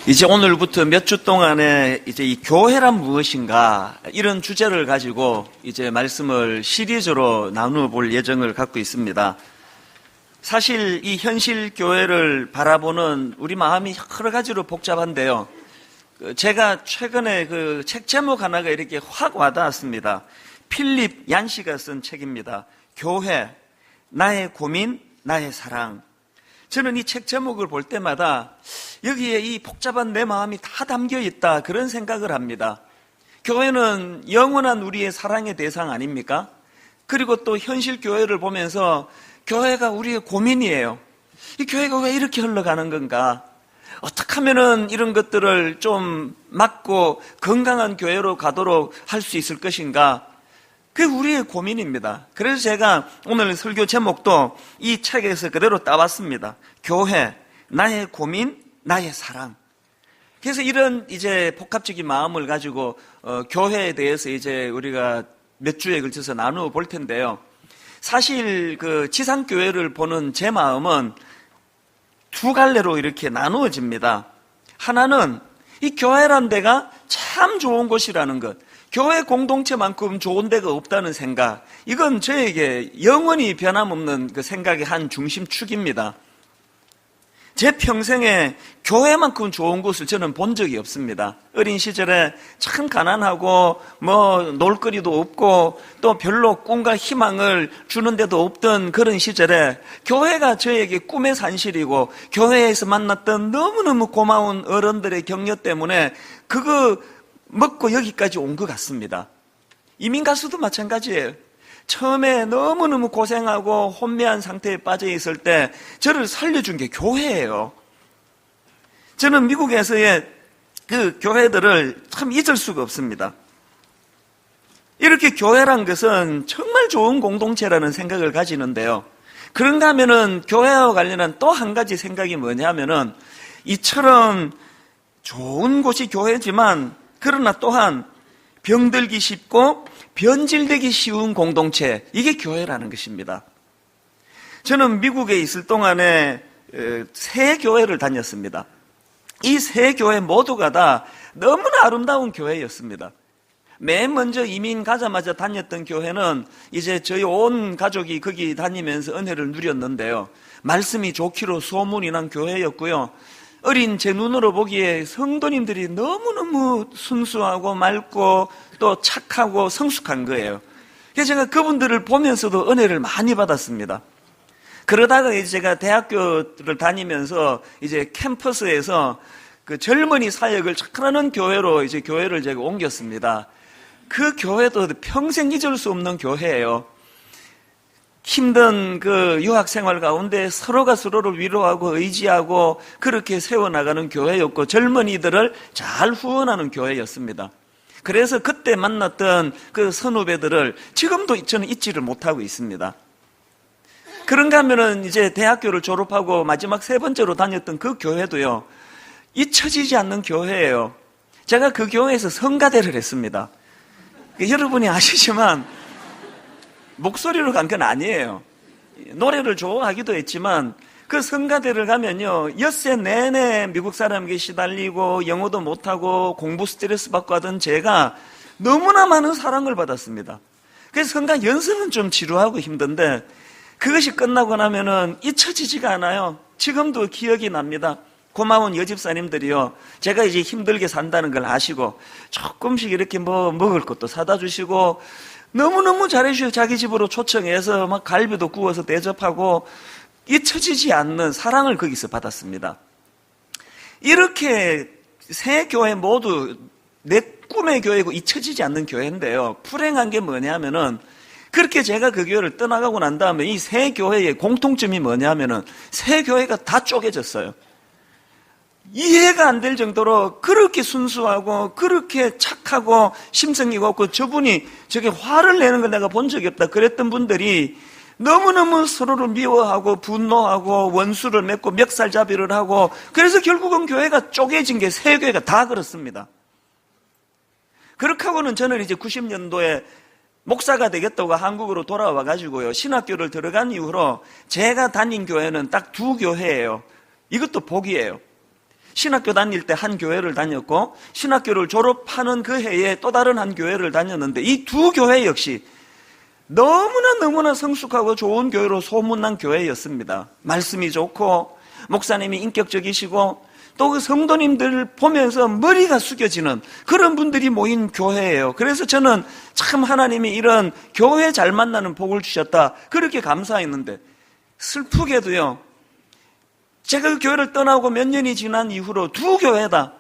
이제 오늘부터 몇 주 동안에 이제 이 교회란 무엇인가 이런 주제를 가지고 이제 말씀을 시리즈로 나누어 볼 예정을 갖고 있습니다. 사실 이 현실 교회를 바라보는 우리 마음이 여러 가지로 복잡한데요. 제가 최근에 그 책 제목 하나가 이렇게 확 와닿았습니다. 필립 얀시가 쓴 책입니다. 교회, 나의 고민, 나의 사랑. 저는 이 책 제목을 볼 때마다 여기에 이 복잡한 내 마음이 다 담겨 있다, 그런 생각을 합니다. 교회는 영원한 우리의 사랑의 대상 아닙니까? 그리고 또 현실 교회를 보면서 교회가 우리의 고민이에요. 이 교회가 왜 이렇게 흘러가는 건가? 어떻게 하면은 이런 것들을 좀 막고 건강한 교회로 가도록 할 수 있을 것인가? 그게 우리의 고민입니다. 그래서 제가 오늘 설교 제목도 이 책에서 그대로 따왔습니다. 교회, 나의 고민, 나의 사랑. 그래서 이런 이제 복합적인 마음을 가지고 교회에 대해서 이제 우리가 몇 주에 걸쳐서 나누어 볼 텐데요. 사실 그 지상교회를 보는 제 마음은 두 갈래로 이렇게 나누어집니다. 하나는 이 교회란 데가 참 좋은 곳이라는 것, 교회 공동체만큼 좋은 데가 없다는 생각, 이건 저에게 영원히 변함없는 그 생각의 한 중심축입니다. 제 평생에 교회만큼 좋은 곳을 저는 본 적이 없습니다. 어린 시절에 참 가난하고 놀거리도 없고 또 별로 꿈과 희망을 주는 데도 없던 그런 시절에 교회가 저에게 꿈의 산실이고, 교회에서 만났던 너무너무 고마운 어른들의 격려 때문에 그거 먹고 여기까지 온 것 같습니다. 이민 가수도 마찬가지예요. 처음에 너무너무 고생하고 혼미한 상태에 빠져 있을 때 저를 살려준 게 교회예요. 저는 미국에서의 그 교회들을 참 잊을 수가 없습니다. 이렇게 교회란 것은 정말 좋은 공동체라는 생각을 가지는데요. 그런가 하면은 교회와 관련한 또 한 가지 생각이 뭐냐면은, 이처럼 좋은 곳이 교회지만 그러나 또한 병들기 쉽고 변질되기 쉬운 공동체, 이게 교회라는 것입니다. 저는 미국에 있을 동안에 세 교회를 다녔습니다. 이 세 교회 모두가 다 너무나 아름다운 교회였습니다. 맨 먼저 이민 가자마자 다녔던 교회는 이제 저희 온 가족이 거기 다니면서 은혜를 누렸는데요. 말씀이 좋기로 소문이 난 교회였고요. 어린 제 눈으로 보기에 성도님들이 너무너무 순수하고 맑고 또 착하고 성숙한 거예요. 그래서 제가 그분들을 보면서도 은혜를 많이 받았습니다. 그러다가 이제 제가 대학교를 다니면서 이제 캠퍼스에서 그 젊은이 사역을 잘하는 교회로 이제 교회를 제가 옮겼습니다. 그 교회도 평생 잊을 수 없는 교회예요. 힘든 그 유학 생활 가운데 서로가 서로를 위로하고 의지하고 그렇게 세워나가는 교회였고, 젊은이들을 잘 후원하는 교회였습니다. 그래서 그때 만났던 그 선후배들을 지금도 저는 잊지를 못하고 있습니다. 그런가 하면은 이제 대학교를 졸업하고 마지막 세 번째로 다녔던 그 교회도요, 잊혀지지 않는 교회예요. 제가 그 교회에서 성가대를 했습니다. 여러분이 아시지만 목소리로 간 건 아니에요. 노래를 좋아하기도 했지만 그 성가대를 가면요, 엿새 내내 미국 사람에게 시달리고 영어도 못하고 공부 스트레스 받고 하던 제가 너무나 많은 사랑을 받았습니다. 그래서 성가 연습은 좀 지루하고 힘든데 그것이 끝나고 나면은 잊혀지지가 않아요. 지금도 기억이 납니다. 고마운 여집사님들이요, 제가 이제 힘들게 산다는 걸 아시고 조금씩 이렇게 먹을 것도 사다 주시고 너무너무 잘해주셔서 자기 집으로 초청해서 막 갈비도 구워서 대접하고 잊혀지지 않는 사랑을 거기서 받았습니다. 이렇게 세 교회 모두 내 꿈의 교회고 잊혀지지 않는 교회인데요, 불행한 게 뭐냐면은, 그렇게 제가 그 교회를 떠나가고 난 다음에 이 세 교회의 공통점이 뭐냐면은 세 교회가 다 쪼개졌어요. 이해가 안 될 정도로 그렇게 순수하고 그렇게 착하고 심성이 없고, 저분이 저게 화를 내는 걸 내가 본 적이 없다 그랬던 분들이 너무너무 서로를 미워하고 분노하고 원수를 맺고 멱살잡이를 하고, 그래서 결국은 교회가 쪼개진 게 세 교회가 다 그렇습니다. 그렇게 하고는 저는 이제 90년도에 목사가 되겠다고 한국으로 돌아와 가지고요, 신학교를 들어간 이후로 제가 다닌 교회는 딱 두 교회예요. 이것도 복이에요. 신학교 다닐 때 한 교회를 다녔고 신학교를 졸업하는 그 해에 또 다른 한 교회를 다녔는데 이 두 교회 역시 너무나 성숙하고 좋은 교회로 소문난 교회였습니다. 말씀이 좋고 목사님이 인격적이시고 또 그 성도님들 보면서 머리가 숙여지는 그런 분들이 모인 교회예요. 그래서 저는 참 하나님이 이런 교회 잘 만나는 복을 주셨다 그렇게 감사했는데, 슬프게도요, 제가 그 교회를 떠나고 몇 년이 지난 이후로 두 교회다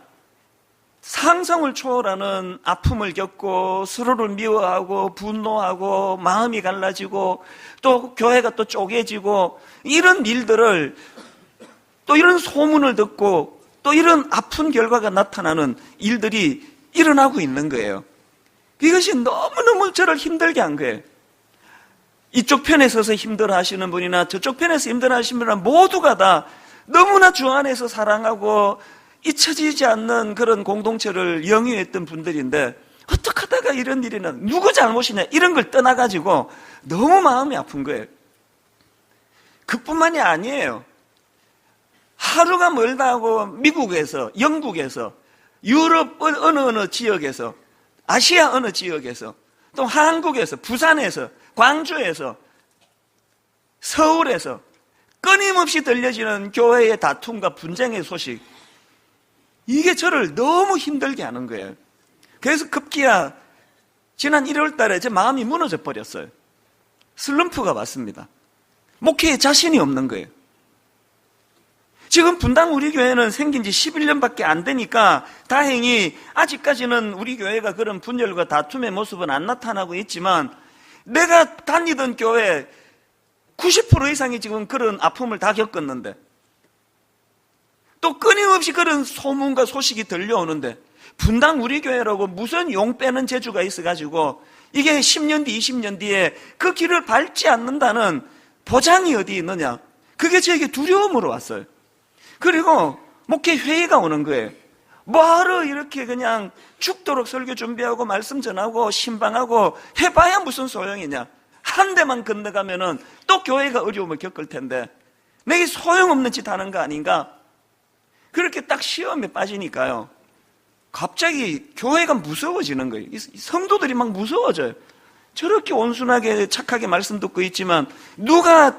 상상을 초월하는 아픔을 겪고 서로를 미워하고 분노하고 마음이 갈라지고 또 교회가 또 쪼개지고 이런 일들을, 또 이런 소문을 듣고 또 이런 아픈 결과가 나타나는 일들이 일어나고 있는 거예요. 이것이 너무너무 저를 힘들게 한 거예요. 이쪽 편에 서서 힘들어 하시는 분이나 저쪽 편에서 힘들어 하시는 분이나 모두가 다 너무나 주 안에서 사랑하고 잊혀지지 않는 그런 공동체를 영위했던 분들인데 어떻게 하다가 이런 일이 나, 누구 잘못이냐 이런 걸 떠나가지고 너무 마음이 아픈 거예요. 그뿐만이 아니에요. 하루가 멀다 하고 미국에서, 영국에서, 유럽 어느 지역에서, 아시아 어느 지역에서, 또 한국에서, 부산에서, 광주에서, 서울에서 끊임없이 들려지는 교회의 다툼과 분쟁의 소식, 이게 저를 너무 힘들게 하는 거예요. 그래서 급기야 지난 1월 달에 제 마음이 무너져 버렸어요. 슬럼프가 왔습니다. 목회에 자신이 없는 거예요. 지금 분당 우리 교회는 생긴 지 11년밖에 안 되니까 다행히 아직까지는 우리 교회가 그런 분열과 다툼의 모습은 안 나타나고 있지만, 내가 다니던 교회 90% 이상이 지금 그런 아픔을 다 겪었는데, 또 끊임없이 그런 소문과 소식이 들려오는데, 분당 우리 교회라고 무슨 용 빼는 재주가 있어가지고 이게 10년 뒤 20년 뒤에 그 길을 밟지 않는다는 보장이 어디 있느냐, 그게 저에게 두려움으로 왔어요. 그리고 목회 회의가 오는 거예요. 뭐하러 이렇게 그냥 죽도록 설교 준비하고 말씀 전하고 신방하고 해봐야 무슨 소용이냐, 한 대만 건너가면은 또 교회가 어려움을 겪을 텐데 내게 소용없는 짓 하는 거 아닌가. 그렇게 딱 시험에 빠지니까요, 갑자기 교회가 무서워지는 거예요. 성도들이 막 무서워져요. 저렇게 온순하게 착하게 말씀 듣고 있지만 누가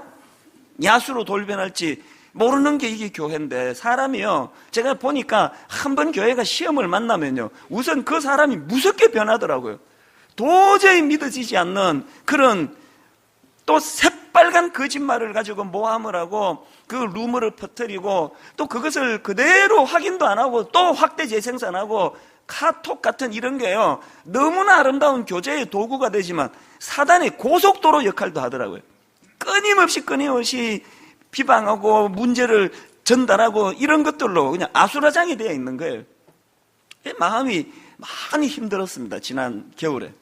야수로 돌변할지 모르는 게 이게 교회인데, 사람이요, 제가 보니까 한 번 교회가 시험을 만나면요, 우선 그 사람이 무섭게 변하더라고요. 도저히 믿어지지 않는 그런 또 새빨간 거짓말을 가지고 모함을 하고 그 루머를 퍼뜨리고 또 그것을 그대로 확인도 안 하고 또 확대 재생산하고 카톡 같은 이런 게요, 너무나 아름다운 교제의 도구가 되지만 사단의 고속도로 역할도 하더라고요. 끊임없이 비방하고 문제를 전달하고 이런 것들로 그냥 아수라장이 되어 있는 거예요. 마음이 많이 힘들었습니다. 지난 겨울에.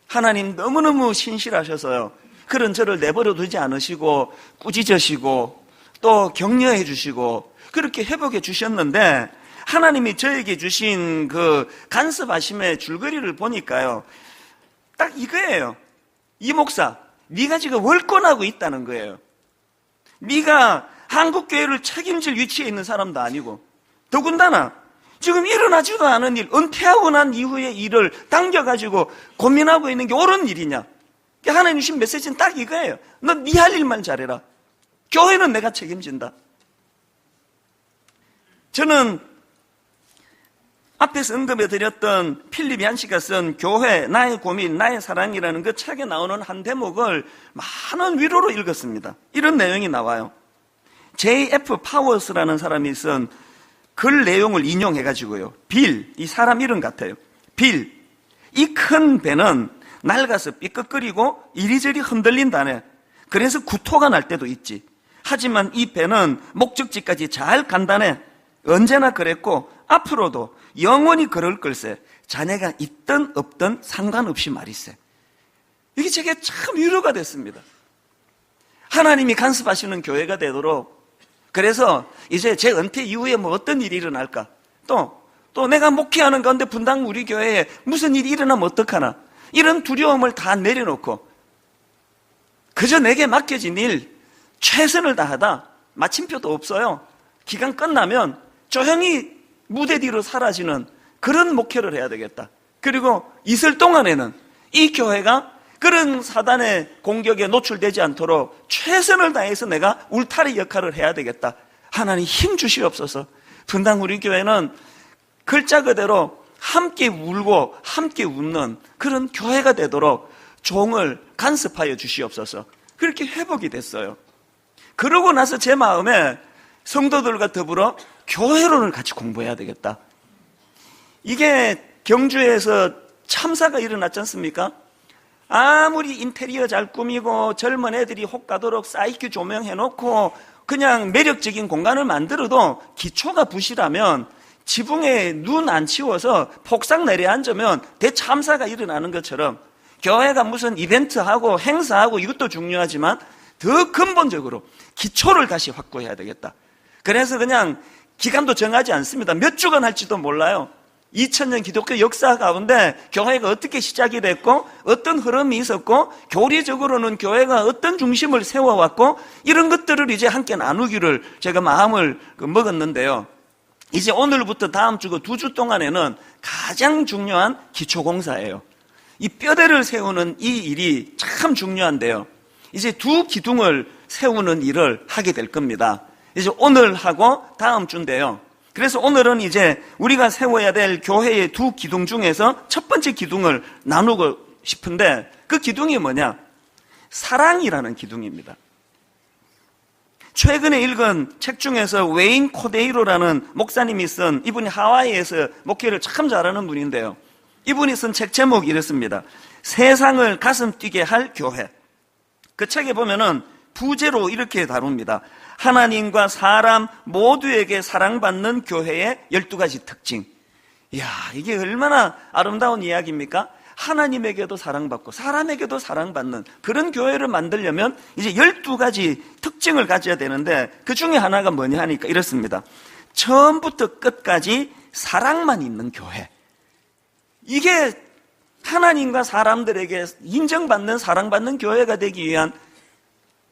하나님 너무너무 신실하셔서요, 그런 저를 내버려 두지 않으시고 꾸짖으시고 또 격려해 주시고 그렇게 회복해 주셨는데, 하나님이 저에게 주신 그 간섭하심의 줄거리를 보니까요, 딱 이거예요. 이 목사, 네가 지금 월권하고 있다는 거예요. 네가 한국교회를 책임질 위치에 있는 사람도 아니고, 더군다나 지금 일어나지도 않은 일, 은퇴하고 난 이후의 일을 당겨가지고 고민하고 있는 게 옳은 일이냐. 하나님 주신 메시지는 딱 이거예요. 너 네 할 일만 잘해라. 교회는 내가 책임진다. 저는 앞에서 언급해드렸던 필립 얀시가 쓴 교회, 나의 고민, 나의 사랑이라는 그 책에 나오는 한 대목을 많은 위로로 읽었습니다. 이런 내용이 나와요. J.F. 파워스라는 사람이 쓴 글 내용을 인용해가지고요, 빌, 이 사람 이름 같아요. 빌, 이 큰 배는 낡아서 삐걱거리고 이리저리 흔들린다네. 그래서 구토가 날 때도 있지. 하지만 이 배는 목적지까지 잘 간다네. 언제나 그랬고 앞으로도 영원히 그럴 걸세. 자네가 있든 없든 상관없이 말이세. 이게 제게 참 위로가 됐습니다. 하나님이 간섭하시는 교회가 되도록. 그래서 이제 제 은퇴 이후에 뭐 어떤 일이 일어날까, 또 내가 목회하는 가운데 분당 우리 교회에 무슨 일이 일어나면 어떡하나, 이런 두려움을 다 내려놓고 그저 내게 맡겨진 일 최선을 다하다. 마침표도 없어요. 기간 끝나면 조용히 무대 뒤로 사라지는 그런 목회를 해야 되겠다. 그리고 있을 동안에는 이 교회가 그런 사단의 공격에 노출되지 않도록 최선을 다해서 내가 울타리 역할을 해야 되겠다. 하나님 힘 주시옵소서. 분당 우리 교회는 글자 그대로 함께 울고 함께 웃는 그런 교회가 되도록 종을 간섭하여 주시옵소서. 그렇게 회복이 됐어요. 그러고 나서 제 마음에 성도들과 더불어 교회론을 같이 공부해야 되겠다. 이게 경주에서 참사가 일어났지 않습니까? 아무리 인테리어 잘 꾸미고 젊은 애들이 혹가도록 사이큐 조명해놓고 그냥 매력적인 공간을 만들어도 기초가 부실하면 지붕에 눈 안 치워서 폭삭 내려앉으면 대참사가 일어나는 것처럼 교회가 무슨 이벤트하고 행사하고 이것도 중요하지만 더 근본적으로 기초를 다시 확보해야 되겠다. 그래서 그냥 기간도 정하지 않습니다. 몇 주간 할지도 몰라요. 2000년 기독교 역사 가운데 교회가 어떻게 시작이 됐고 어떤 흐름이 있었고 교리적으로는 교회가 어떤 중심을 세워왔고 이런 것들을 이제 함께 나누기를 제가 마음을 먹었는데요. 이제 오늘부터 다음 주 그 2주 동안에는 가장 중요한 기초공사예요. 이 뼈대를 세우는 이 일이 참 중요한데요. 이제 2 기둥을 세우는 일을 하게 될 겁니다. 이제 오늘 하고 다음 주인데요. 그래서 오늘은 이제 우리가 세워야 될 교회의 2 기둥 중에서 첫 번째 기둥을 나누고 싶은데 그 기둥이 뭐냐? 사랑이라는 기둥입니다. 최근에 읽은 책 중에서 웨인 코데이로라는 목사님이 쓴, 이분이 하와이에서 목회를 참 잘하는 분인데요. 이분이 쓴 책 제목이 이렇습니다. 세상을 가슴 뛰게 할 교회. 그 책에 보면은 부제로 이렇게 다룹니다. 하나님과 사람 모두에게 사랑받는 교회의 12가지 특징. 이야, 이게 얼마나 아름다운 이야기입니까? 하나님에게도 사랑받고 사람에게도 사랑받는 그런 교회를 만들려면 이제 12가지 특징을 가져야 되는데 그 중에 하나가 뭐냐 하니까 이렇습니다. 처음부터 끝까지 사랑만 있는 교회. 이게 하나님과 사람들에게 인정받는 사랑받는 교회가 되기 위한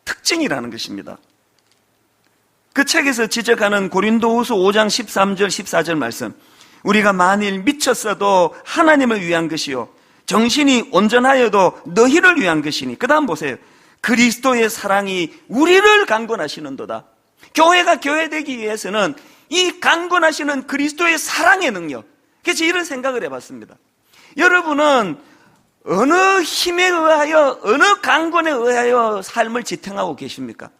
특징이라는 것입니다. 그 책에서 지적하는 고린도후서 5장 13절 14절 말씀. 우리가 만일 미쳤어도 하나님을 위한 것이요 정신이 온전하여도 너희를 위한 것이니. 그 다음 보세요. 그리스도의 사랑이 우리를 강권하시는도다. 교회가 교회되기 위해서는 이 강권하시는 그리스도의 사랑의 능력. 그래서 이런 생각을 해봤습니다. 여러분은 어느 힘에 의하여 어느 강권에 의하여 삶을 지탱하고 계십니까?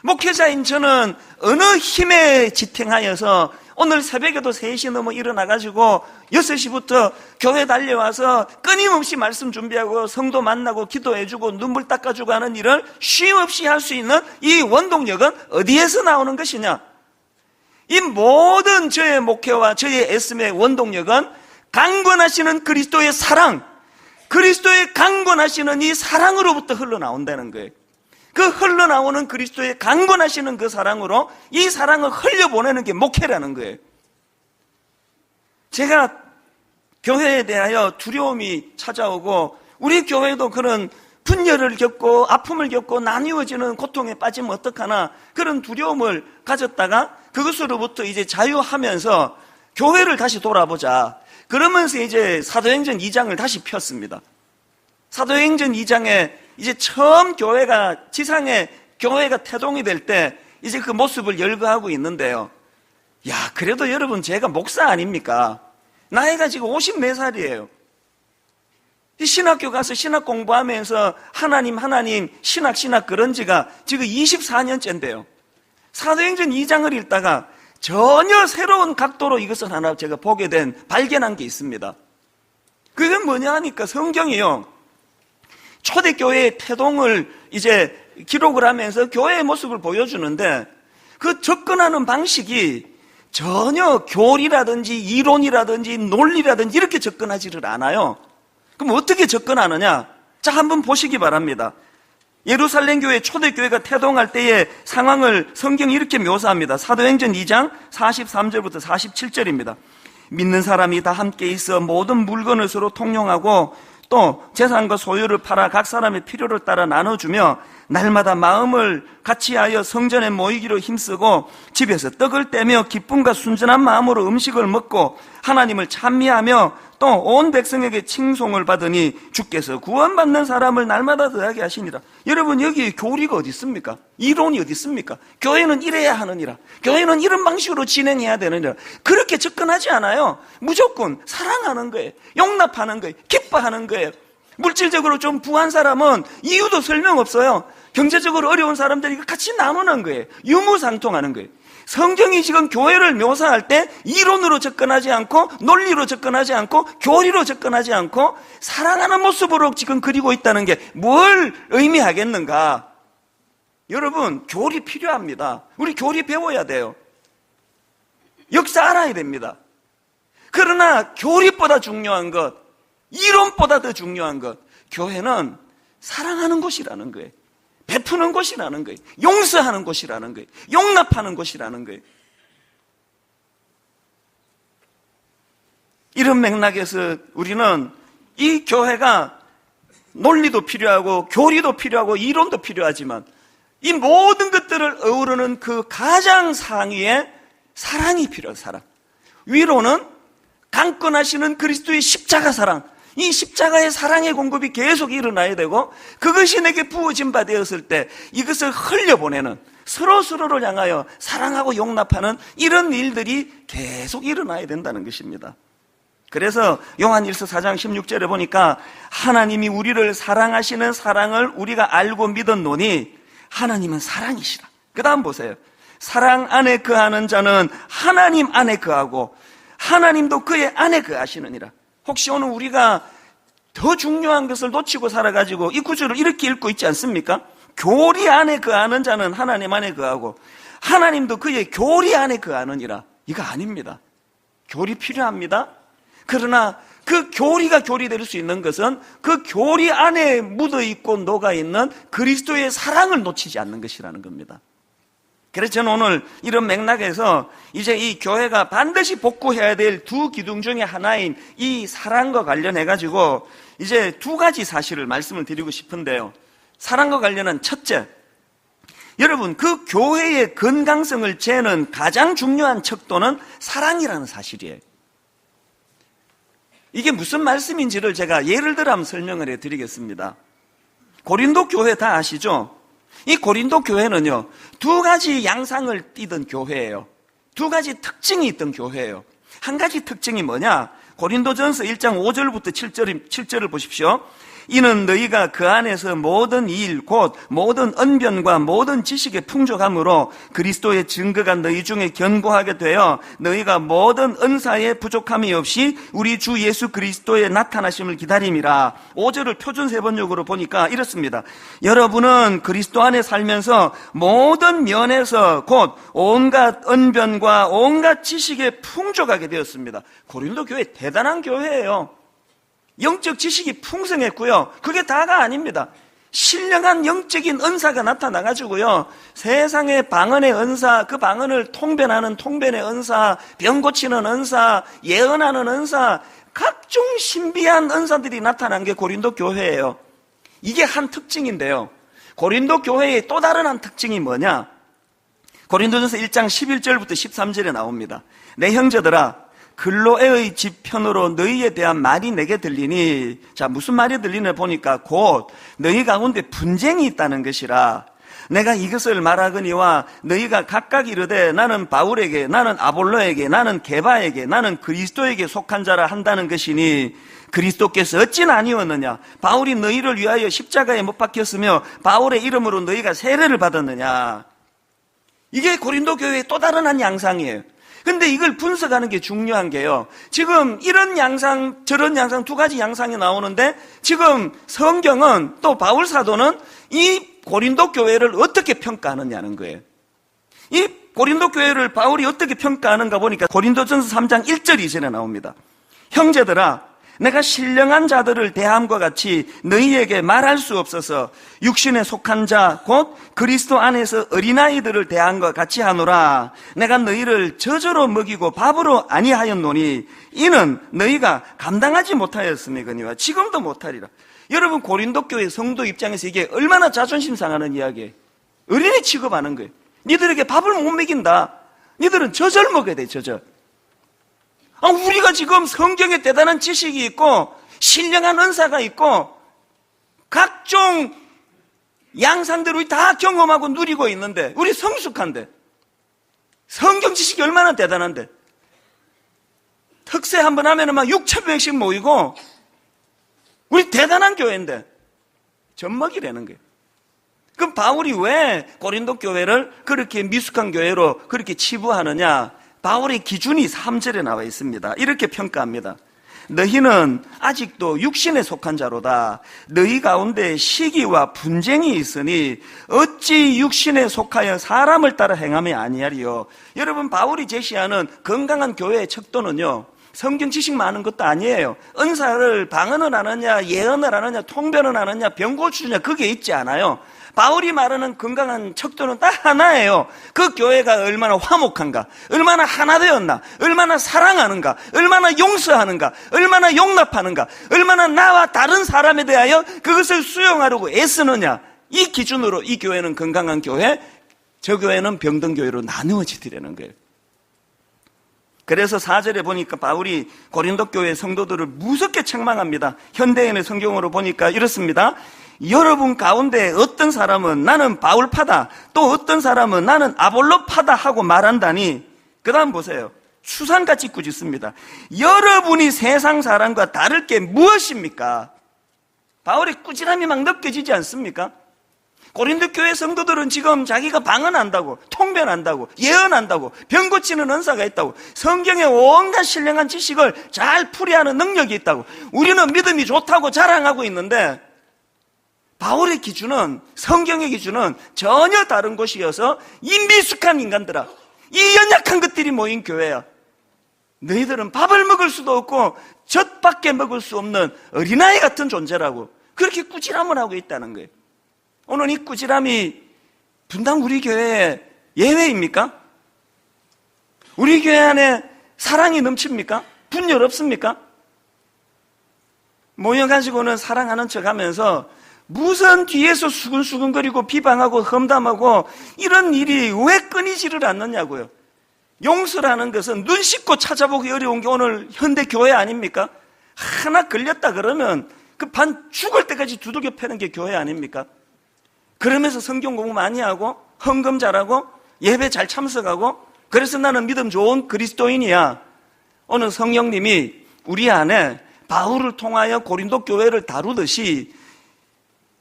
목회자인 저는 어느 힘에 지탱하여서 오늘 새벽에도 3시 넘어 일어나가지고 6시부터 교회 달려와서 끊임없이 말씀 준비하고 성도 만나고 기도해주고 눈물 닦아주고 하는 일을 쉼없이 할 수 있는 이 원동력은 어디에서 나오는 것이냐? 이 모든 저의 목회와 저의 애씀의 원동력은 강권하시는 그리스도의 사랑, 그리스도의 강권하시는 이 사랑으로부터 흘러나온다는 거예요. 그 흘러나오는 그리스도의 강권하시는 그 사랑으로 이 사랑을 흘려보내는 게 목회라는 거예요. 제가 교회에 대하여 두려움이 찾아오고 우리 교회도 그런 분열을 겪고 아픔을 겪고 나뉘어지는 고통에 빠지면 어떡하나 그런 두려움을 가졌다가 그것으로부터 이제 자유하면서 교회를 다시 돌아보자. 그러면서 이제 사도행전 2장을 다시 폈습니다. 사도행전 2장에 이제 처음 교회가 지상에 교회가 태동이 될 때 이제 그 모습을 열거하고 있는데요. 야, 그래도 여러분 제가 목사 아닙니까? 나이가 지금 54살이에요. 신학교 가서 신학 공부하면서 하나님 신학 그런 지가 지금 24년째인데요. 사도행전 2장을 읽다가 전혀 새로운 각도로 이것을 하나 제가 보게 된 발견한 게 있습니다. 그게 뭐냐 하니까 성경이요. 초대교회의 태동을 이제 기록을 하면서 교회의 모습을 보여주는데 그 접근하는 방식이 전혀 교리라든지 이론이라든지 논리라든지 이렇게 접근하지를 않아요. 그럼 어떻게 접근하느냐? 자, 한번 보시기 바랍니다. 예루살렘 교회 초대교회가 태동할 때의 상황을 성경이 이렇게 묘사합니다. 사도행전 2장 43절부터 47절입니다. 믿는 사람이 다 함께 있어 모든 물건을 서로 통용하고 또 재산과 소유를 팔아 각 사람의 필요를 따라 나눠주며 날마다 마음을 같이하여 성전에 모이기로 힘쓰고 집에서 떡을 떼며 기쁨과 순전한 마음으로 음식을 먹고 하나님을 찬미하며 또 온 백성에게 칭송을 받으니 주께서 구원받는 사람을 날마다 더하게 하시니라. 여러분, 여기 교리가 어디 있습니까? 이론이 어디 있습니까? 교회는 이래야 하느니라, 교회는 이런 방식으로 진행해야 되느니라, 그렇게 접근하지 않아요. 무조건 사랑하는 거예요. 용납하는 거예요. 기뻐하는 거예요. 물질적으로 좀 부한 사람은 이유도 설명 없어요. 경제적으로 어려운 사람들이 같이 나누는 거예요. 유무상통하는 거예요. 성경이 지금 교회를 묘사할 때 이론으로 접근하지 않고 논리로 접근하지 않고 교리로 접근하지 않고 사랑하는 모습으로 지금 그리고 있다는 게 뭘 의미하겠는가? 여러분, 교리 필요합니다. 우리 교리 배워야 돼요. 역사 알아야 됩니다. 그러나 교리보다 중요한 것, 이론보다 더 중요한 것, 교회는 사랑하는 곳이라는 거예요. 베푸는 곳이라는 거예요. 용서하는 곳이라는 거예요. 용납하는 곳이라는 거예요. 이런 맥락에서 우리는 이 교회가 논리도 필요하고 교리도 필요하고 이론도 필요하지만 이 모든 것들을 어우르는 그 가장 상위에 사랑이 필요한 사랑. 위로는 강권하시는 그리스도의 십자가 사랑, 이 십자가의 사랑의 공급이 계속 일어나야 되고, 그것이 내게 부어진 바 되었을 때 이것을 흘려보내는, 서로서로를 향하여 사랑하고 용납하는 이런 일들이 계속 일어나야 된다는 것입니다. 그래서 요한일서 4장 16절에 보니까 하나님이 우리를 사랑하시는 사랑을 우리가 알고 믿었노니 하나님은 사랑이시라. 그 다음 보세요. 사랑 안에 거하는 자는 하나님 안에 거하고 하나님도 그의 안에 거하시느니라. 혹시 오늘 우리가 더 중요한 것을 놓치고 살아가지고 이 구절을 이렇게 읽고 있지 않습니까? 교리 안에 거하는 자는 하나님 안에 거하고 하나님도 그의 교리 안에 거하느니라. 이거 아닙니다. 교리 필요합니다. 그러나 그 교리가 교리될 수 있는 것은 그 교리 안에 묻어있고 녹아있는 그리스도의 사랑을 놓치지 않는 것이라는 겁니다. 그래서 저는 오늘 이런 맥락에서 이제 이 교회가 반드시 복구해야 될 두 기둥 중에 하나인 이 사랑과 관련해가지고 이제 두 가지 사실을 말씀을 드리고 싶은데요. 사랑과 관련한 첫째, 여러분, 그 교회의 건강성을 재는 가장 중요한 척도는 사랑이라는 사실이에요. 이게 무슨 말씀인지를 제가 예를 들어 한번 설명을 해드리겠습니다. 고린도 교회 다 아시죠? 이 고린도 교회는요, 두 가지 양상을 띠던 교회예요. 두 가지 특징이 있던 교회예요. 한 가지 특징이 뭐냐? 고린도전서 1장 5절부터 7절을 보십시오. 이는 너희가 그 안에서 모든 일 곧 모든 언변과 모든 지식에 풍족함으로 그리스도의 증거가 너희 중에 견고하게 되어 너희가 모든 은사에 부족함이 없이 우리 주 예수 그리스도의 나타나심을 기다림이라. 5절을 표준 세번역으로 보니까 이렇습니다. 여러분은 그리스도 안에 살면서 모든 면에서 곧 온갖 언변과 온갖 지식에 풍족하게 되었습니다. 고린도 교회 대단한 교회예요. 영적 지식이 풍성했고요. 그게 다가 아닙니다. 신령한 영적인 은사가 나타나가지고요, 세상의 방언의 은사, 그 방언을 통변하는 통변의 은사, 병 고치는 은사, 예언하는 은사, 각종 신비한 은사들이 나타난 게 고린도 교회예요. 이게 한 특징인데요, 고린도 교회의 또 다른 한 특징이 뭐냐? 고린도전서 1장 11절부터 13절에 나옵니다. 내 형제들아, 글로에의 집 편으로 너희에 대한 말이 내게 들리니, 자, 무슨 말이 들리나 보니까 곧 너희 가운데 분쟁이 있다는 것이라. 내가 이것을 말하거니와 너희가 각각 이르되 나는 바울에게, 나는 아볼로에게, 나는 게바에게, 나는 그리스도에게 속한 자라 한다는 것이니 그리스도께서 어찌 나뉘었느냐? 바울이 너희를 위하여 십자가에 못 박혔으며 바울의 이름으로 너희가 세례를 받았느냐? 이게 고린도 교회의 또 다른 한 양상이에요. 근데 이걸 분석하는 게 중요한 게요, 지금 이런 양상 저런 양상 두 가지 양상이 나오는데 지금 성경은 또 바울 사도는 이 고린도 교회를 어떻게 평가하느냐는 거예요. 이 고린도 교회를 바울이 어떻게 평가하는가 보니까 고린도전서 3장 1절 이전에 나옵니다. 형제들아, 내가 신령한 자들을 대함과 같이 너희에게 말할 수 없어서 육신에 속한 자 곧 그리스도 안에서 어린아이들을 대함과 같이 하노라. 내가 너희를 저저로 먹이고 밥으로 아니하였노니 이는 너희가 감당하지 못하였음이거니와 지금도 못하리라. 여러분, 고린도 교회 성도 입장에서 이게 얼마나 자존심 상하는 이야기예요. 어린이 취급하는 거예요. 니들에게 밥을 못 먹인다. 니들은 저절 먹어야 돼, 저절. 우리가 지금 성경에 대단한 지식이 있고 신령한 은사가 있고 각종 양상들을 우리 다 경험하고 누리고 있는데, 우리 성숙한데, 성경 지식이 얼마나 대단한데, 특세 한번 하면 막 6,000명씩 모이고 우리 대단한 교회인데 젖먹이라는 거예요. 그럼 바울이 왜 고린도 교회를 그렇게 미숙한 교회로 그렇게 치부하느냐? 바울의 기준이 3절에 나와 있습니다. 이렇게 평가합니다. 너희는 아직도 육신에 속한 자로다. 너희 가운데 시기와 분쟁이 있으니 어찌 육신에 속하여 사람을 따라 행하며 아니하리요. 여러분, 바울이 제시하는 건강한 교회의 척도는요, 성경 지식 많은 것도 아니에요. 은사를 방언을 하느냐, 예언을 하느냐, 통변을 하느냐, 병고치느냐, 그게 있지 않아요. 바울이 말하는 건강한 척도는 딱 하나예요. 그 교회가 얼마나 화목한가, 얼마나 하나 되었나, 얼마나 사랑하는가, 얼마나 용서하는가, 얼마나 용납하는가, 얼마나 나와 다른 사람에 대하여 그것을 수용하려고 애쓰느냐. 이 기준으로 이 교회는 건강한 교회, 저 교회는 병든 교회로 나누어지더라는 거예요. 그래서 4절에 보니까 바울이 고린도 교회 성도들을 무섭게 책망합니다. 현대인의 성경으로 보니까 이렇습니다. 여러분 가운데 어떤 사람은 나는 바울파다, 또 어떤 사람은 나는 아볼로파다 하고 말한다니. 그 다음 보세요. 추상같이 꾸짖습니다. 여러분이 세상 사람과 다를 게 무엇입니까? 바울의 꾸지람이 막 느껴지지 않습니까? 고린도 교회 성도들은 지금 자기가 방언한다고, 통변한다고, 예언한다고, 병 고치는 은사가 있다고, 성경의 온갖 신령한 지식을 잘 풀이하는 능력이 있다고, 우리는 믿음이 좋다고 자랑하고 있는데, 바울의 기준은, 성경의 기준은 전혀 다른 곳이어서 이 미숙한 인간들아, 이 연약한 것들이 모인 교회야. 너희들은 밥을 먹을 수도 없고 젖밖에 먹을 수 없는 어린아이 같은 존재라고, 그렇게 꾸지람을 하고 있다는 거예요. 오늘 이 꾸지람이 분당 우리 교회의 예외입니까? 우리 교회 안에 사랑이 넘칩니까? 분열 없습니까? 모여가지고는 사랑하는 척 하면서 무슨 뒤에서 수근수근거리고 비방하고 험담하고 이런 일이 왜 끊이지를 않느냐고요. 용서라는 것은 눈 씻고 찾아보기 어려운 게 오늘 현대 교회 아닙니까? 하나 걸렸다 그러면 그 반 죽을 때까지 두들겨 패는 게 교회 아닙니까? 그러면서 성경 공부 많이 하고 헌금 잘하고 예배 잘 참석하고, 그래서 나는 믿음 좋은 그리스도인이야. 오늘 성령님이 우리 안에 바울을 통하여 고린도 교회를 다루듯이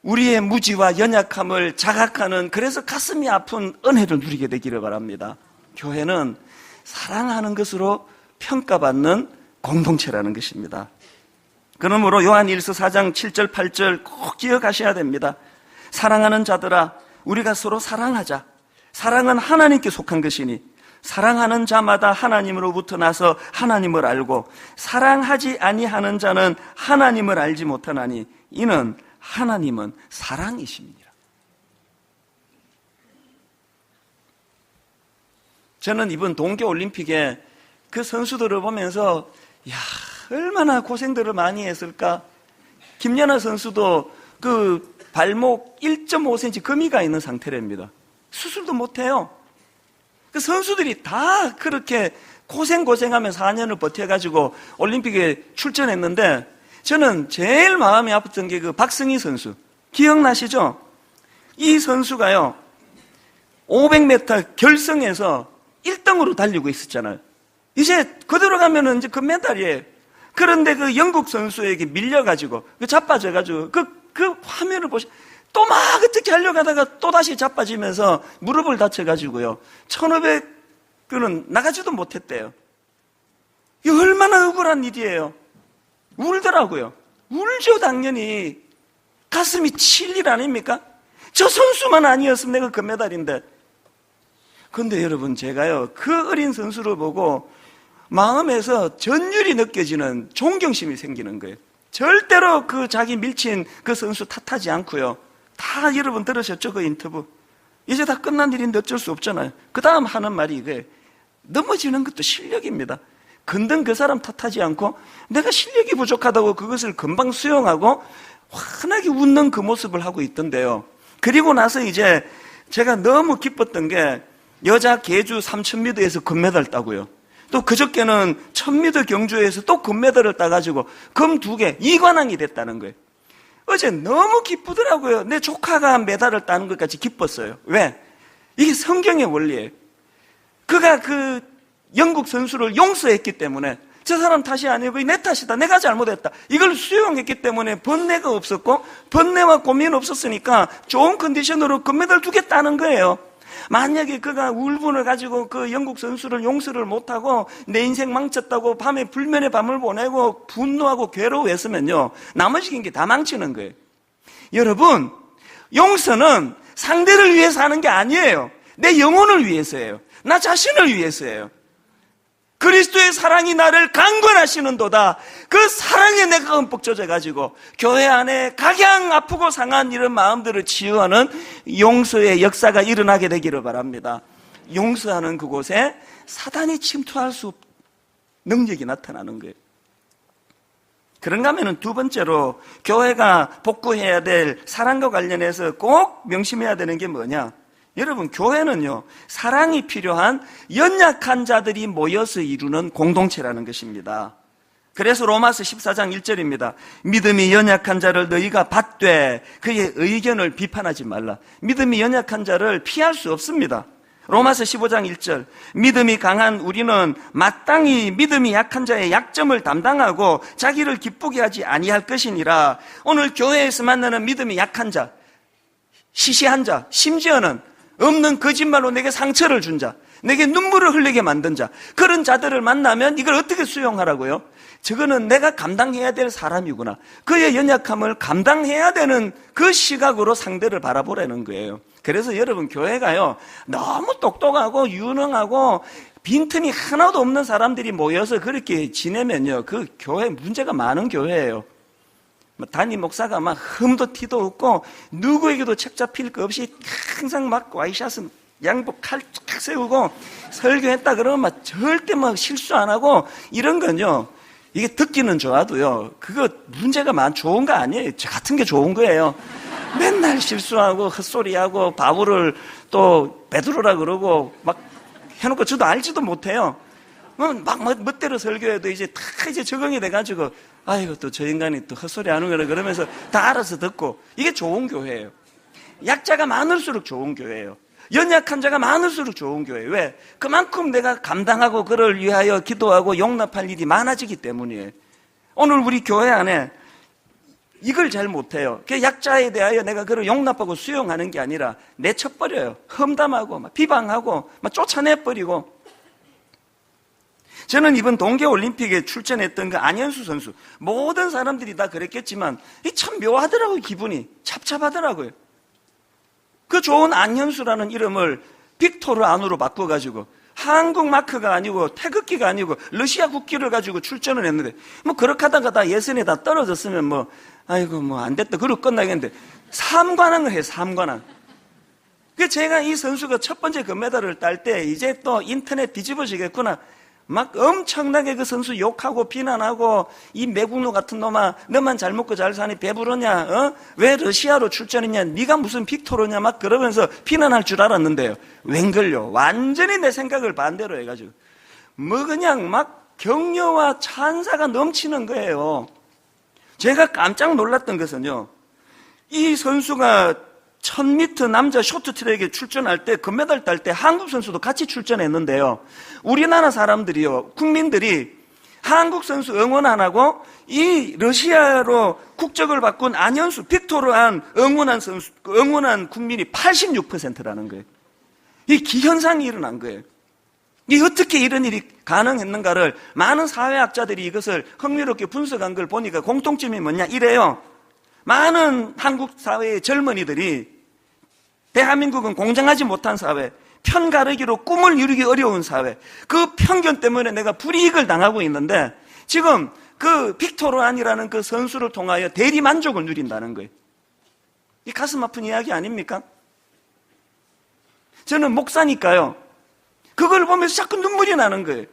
우리의 무지와 연약함을 자각하는, 그래서 가슴이 아픈 은혜를 누리게 되기를 바랍니다. 교회는 사랑하는 것으로 평가받는 공동체라는 것입니다. 그러므로 요한일서 4장 7절 8절 꼭 기억하셔야 됩니다. 사랑하는 자들아, 우리가 서로 사랑하자. 사랑은 하나님께 속한 것이니 사랑하는 자마다 하나님으로부터 나서 하나님을 알고 사랑하지 아니하는 자는 하나님을 알지 못하나니 이는 하나님은 사랑이십니다. 저는 이번 동계올림픽에 그 선수들을 보면서 얼마나 고생들을 많이 했을까. 김연아 선수도 그 발목 1.5cm 금이가 있는 상태랍니다. 수술도 못해요. 그 선수들이 다 그렇게 고생하면서 4년을 버텨가지고 올림픽에 출전했는데, 저는 제일 마음이 아팠던 게 그 박승희 선수. 기억나시죠? 이 선수가요, 500m 결승에서 1등으로 달리고 있었잖아요. 이제 그대로 가면은 이제 금메달이에요. 그런데 그 영국 선수에게 밀려가지고, 자빠져가지고, 그 화면을 또 막 어떻게 하려고 하다가 또 다시 자빠지면서 무릎을 다쳐가지고요, 1500그는 나가지도 못했대요. 이 얼마나 억울한 일이에요. 울더라고요. 울죠, 당연히. 가슴이 칠 일 아닙니까? 저 선수만 아니었으면 내가 금메달인데. 근데 여러분, 제가요, 그 어린 선수를 보고 마음에서 전율이 느껴지는 존경심이 생기는 거예요. 절대로 그 자기 밀친 그 선수 탓하지 않고요. 다 여러분 들으셨죠? 그 인터뷰. 이제 다 끝난 일인데 어쩔 수 없잖아요. 그 다음 하는 말이 이거예요. 넘어지는 것도 실력입니다. 근데 그 사람 탓하지 않고 내가 실력이 부족하다고 그것을 금방 수용하고 환하게 웃는 그 모습을 하고 있던데요. 그리고 나서 이제 제가 너무 기뻤던 게 여자 계주 3000m에서 금메달 따고요. 또 그저께는 1000m 경주에서 또 금메달을 따가지고 금 2개 2관왕이 됐다는 거예요. 어제 너무 기쁘더라고요. 내 조카가 메달을 따는 것까지 기뻤어요. 왜? 이게 성경의 원리예요. 그가 그 영국 선수를 용서했기 때문에 저 사람 탓이 아니고 내 탓이다. 내가 잘못했다. 이걸 수용했기 때문에 번뇌가 없었고 번뇌와 고민 없었으니까 좋은 컨디션으로 금메달 2개 따는 거예요. 만약에 그가 울분을 가지고 그 영국 선수를 용서를 못하고 내 인생 망쳤다고 밤에 불면의 밤을 보내고 분노하고 괴로워했으면요, 나머지 게 다 망치는 거예요. 여러분, 용서는 상대를 위해서 하는 게 아니에요. 내 영혼을 위해서예요. 나 자신을 위해서예요. 그리스도의 사랑이 나를 강권하시는도다. 그 사랑에 내가 흠뻑 젖어가지고 교회 안에 각양 아프고 상한 이런 마음들을 치유하는 용서의 역사가 일어나게 되기를 바랍니다. 용서하는 그곳에 사단이 침투할 수 없는 능력이 나타나는 거예요. 그런가 하면 두 번째로 교회가 복구해야 될 사랑과 관련해서 꼭 명심해야 되는 게 뭐냐? 여러분, 교회는요, 사랑이 필요한 연약한 자들이 모여서 이루는 공동체라는 것입니다. 그래서 로마서 14장 1절입니다. 믿음이 연약한 자를 너희가 받되 그의 의견을 비판하지 말라. 믿음이 연약한 자를 피할 수 없습니다. 로마서 15장 1절. 믿음이 강한 우리는 마땅히 믿음이 약한 자의 약점을 담당하고 자기를 기쁘게 하지 아니할 것이니라. 오늘 교회에서 만나는 믿음이 약한 자, 시시한 자, 심지어는 없는 거짓말로 내게 상처를 준 자, 내게 눈물을 흘리게 만든 자, 그런 자들을 만나면 이걸 어떻게 수용하라고요? 저거는 내가 감당해야 될 사람이구나. 그의 연약함을 감당해야 되는 그 시각으로 상대를 바라보라는 거예요. 그래서 여러분, 교회가요, 너무 똑똑하고 유능하고 빈틈이 하나도 없는 사람들이 모여서 그렇게 지내면요, 그 교회 문제가 많은 교회예요. 담임 목사가 막 흠도 티도 없고 누구에게도 책 잡힐 거 없이 항상 막 와이샷은 양복 칼 쫙 세우고 설교했다 그러면 막 절대 막 실수 안 하고 이런 건요, 이게 듣기는 좋아도요, 그거 문제가 좋은 거 아니에요. 저 같은 게 좋은 거예요. 맨날 실수하고 헛소리하고 바보를 또 베드로라 그러고 막 해놓고 저도 알지도 못해요. 막 멋대로 설교해도 이제 다 이제 적응이 돼가지고 아이고 또 저 인간이 또 헛소리 하는 거라 그러면서 다 알아서 듣고, 이게 좋은 교회예요. 약자가 많을수록 좋은 교회예요. 연약한 자가 많을수록 좋은 교회예요. 왜? 그만큼 내가 감당하고 그를 위하여 기도하고 용납할 일이 많아지기 때문이에요. 오늘 우리 교회 안에 이걸 잘 못해요. 그 약자에 대하여 내가 그를 용납하고 수용하는 게 아니라 내쳐버려요. 험담하고 막 비방하고 막 쫓아내버리고. 저는 이번 동계올림픽에 출전했던 그 안현수 선수, 모든 사람들이 다 그랬겠지만 참 묘하더라고요. 기분이 잡잡하더라고요. 그 좋은 안현수라는 이름을 빅토르 안으로 바꿔가지고 한국 마크가 아니고 태극기가 아니고 러시아 국기를 가지고 출전을 했는데, 뭐 그렇게 하다가 다 예선에 다 떨어졌으면 뭐 아이고 뭐 안 됐다 그러고 끝나겠는데 3관왕을 해요. 3관왕. 그 제가 이 선수가 첫 번째 금메달을 딸 때 이제 또 인터넷 뒤집어지겠구나, 막 엄청나게 그 선수 욕하고 비난하고, 이 매국노 같은 놈아 너만 잘 먹고 잘 사니 배부르냐, 어? 왜 러시아로 출전했냐, 네가 무슨 빅토르냐, 막 그러면서 비난할 줄 알았는데요, 웬걸요, 완전히 내 생각을 반대로 해가지고 뭐 그냥 막 격려와 찬사가 넘치는 거예요. 제가 깜짝 놀랐던 것은요, 이 선수가 1000m 남자 쇼트트랙에 출전할 때, 금메달 딸 때 한국 선수도 같이 출전했는데요, 우리나라 사람들이요, 국민들이 한국 선수 응원 안 하고 이 러시아로 국적을 바꾼 안현수, 빅토르안 응원한 국민이 86%라는 거예요. 이 기현상이 일어난 거예요. 이 어떻게 이런 일이 가능했는가를 많은 사회학자들이 이것을 흥미롭게 분석한 걸 보니까 공통점이 뭐냐 이래요. 많은 한국 사회의 젊은이들이 대한민국은 공정하지 못한 사회, 편 가르기로 꿈을 이루기 어려운 사회, 그 편견 때문에 내가 불이익을 당하고 있는데 지금 그 빅토르 안이라는 그 선수를 통하여 대리 만족을 누린다는 거예요. 이 가슴 아픈 이야기 아닙니까? 저는 목사니까요, 그걸 보면서 자꾸 눈물이 나는 거예요.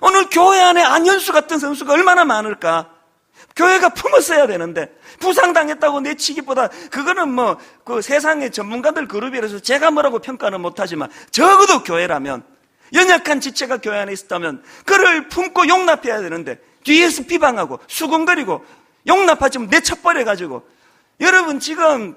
오늘 교회 안에 안현수 같은 선수가 얼마나 많을까? 교회가 품었어야 되는데 부상당했다고 내치기보다 그거는 뭐 그 세상의 전문가들 그룹이라서 제가 뭐라고 평가는 못하지만 적어도 교회라면, 연약한 지체가 교회 안에 있었다면 그를 품고 용납해야 되는데 뒤에서 비방하고 수군거리고 용납하지 못 내쳐버려가지고, 여러분 지금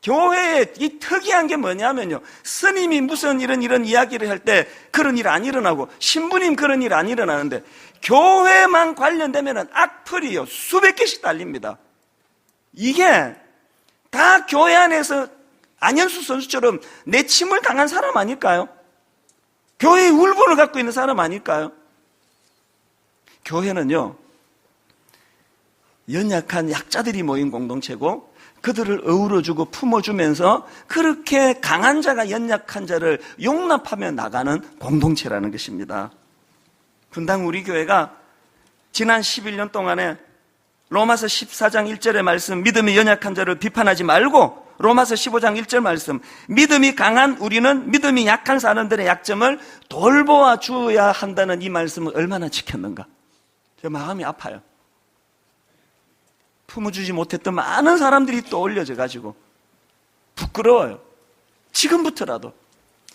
교회에 이 특이한 게 뭐냐면요, 스님이 무슨 이런 이야기를 할 때 그런 일 안 일어나고 신부님 그런 일 안 일어나는데 교회만 관련되면 악플이요 수백 개씩 달립니다. 이게 다 교회 안에서 안현수 선수처럼 내침을 당한 사람 아닐까요? 교회의 울분을 갖고 있는 사람 아닐까요? 교회는요, 연약한 약자들이 모인 공동체고 그들을 어우러주고 품어주면서 그렇게 강한 자가 연약한 자를 용납하며 나가는 공동체라는 것입니다. 분당 우리 교회가 지난 11년 동안에 로마서 14장 1절의 말씀, 믿음이 연약한 자를 비판하지 말고, 로마서 15장 1절 말씀, 믿음이 강한 우리는 믿음이 약한 사람들의 약점을 돌보아 주어야 한다는 이 말씀을 얼마나 지켰는가. 제 마음이 아파요. 품어주지 못했던 많은 사람들이 또 올려져 가지고 부끄러워요. 지금부터라도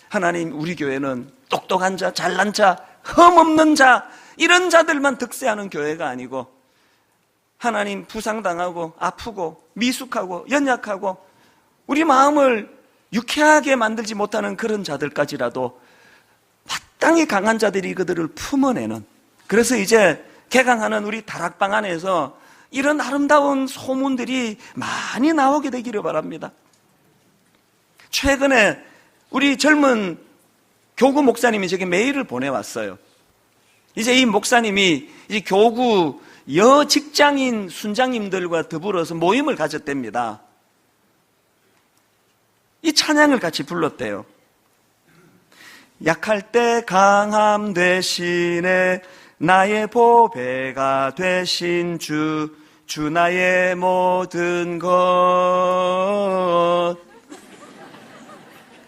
하나님, 우리 교회는 똑똑한 자, 잘난 자, 흠없는 자, 이런 자들만 득세하는 교회가 아니고, 하나님 부상당하고 아프고 미숙하고 연약하고 우리 마음을 유쾌하게 만들지 못하는 그런 자들까지라도 마땅히 강한 자들이 그들을 품어내는, 그래서 이제 개강하는 우리 다락방 안에서 이런 아름다운 소문들이 많이 나오게 되기를 바랍니다. 최근에 우리 젊은 교구 목사님이 제게 메일을 보내왔어요. 이제 이 목사님이 이제 교구 여 직장인 순장님들과 더불어서 모임을 가졌답니다. 이 찬양을 같이 불렀대요. 약할 때 강함 대신에 나의 보배가 되신 주 나의 모든 것.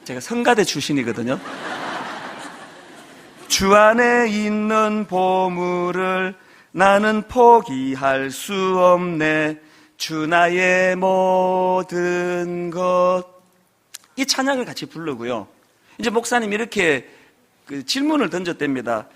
제가 성가대 출신이거든요. 주 안에 있는 보물을 나는 포기할 수 없네. 주 나의 모든 것. 이 찬양을 같이 부르고요. 이제 목사님이 이렇게 질문을 던졌답니다.